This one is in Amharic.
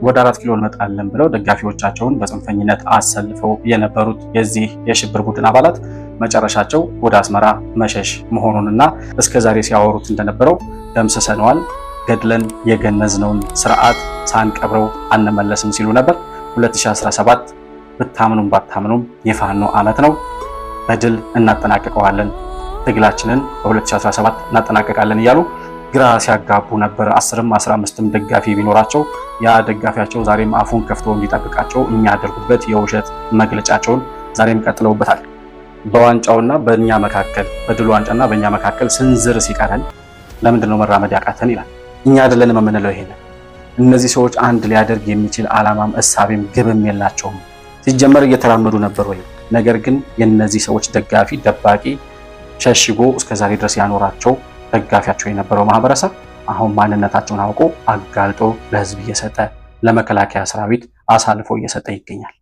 ወደ 4 ኪሎ እንመጣለን ብለው ደጋፊዎቻቸውን በጽንፈኝነት አሰልፈው የነበሩት የዚህ የሽብር ቡድን አባላት መጨረሻቸው ወደ አስመራ መሸሽ መሆኑንና እስከዛሬ ሲያወሩት እንደነበረው ደምስሰነዋል፣ ገድለን የገነዝነውን ስርዓት ሳንቀብረው አንመለስም ሲሉ ነበር። 2017 ብታምኑም ባታምኑም የፋኖ ዓመት ነው። በድል እናጠናቅቀዋለን፣ ትግላችንን በ2017 እናጠናቀቃለን እያሉ ግራ ሲያጋቡ ነበር። 10ም 15ም ደጋፊ ቢኖራቸው ያ ደጋፊያቸው ዛሬም አፉን ከፍቶ እንዲጠብቃቸው የሚያደርጉበት የውሸት መግለጫቸውን ዛሬም ቀጥለውበታል። በዋንጫውና በእኛ መካከል በድሉ ዋንጫና በእኛ መካከል ስንዝር ሲቀረን ለምንድነው መራመድ ያቃተን ይላል። እኛ አይደለንም የምንለው ይሄንን። እነዚህ ሰዎች አንድ ሊያደርግ የሚችል ዓላማም እሳቤም ግብም የላቸውም። ሲጀመር እየተራመዱ ነበር ወይ? ነገር ግን የነዚህ ሰዎች ደጋፊ ደባቂ ሸሽጎ እስከዛሬ ድረስ ያኖራቸው ደጋፊያቸው የነበረው ማህበረሰብ አሁን ማንነታቸውን አውቆ አጋልጦ ለህዝብ እየሰጠ ለመከላከያ ሰራዊት አሳልፎ እየሰጠ ይገኛል።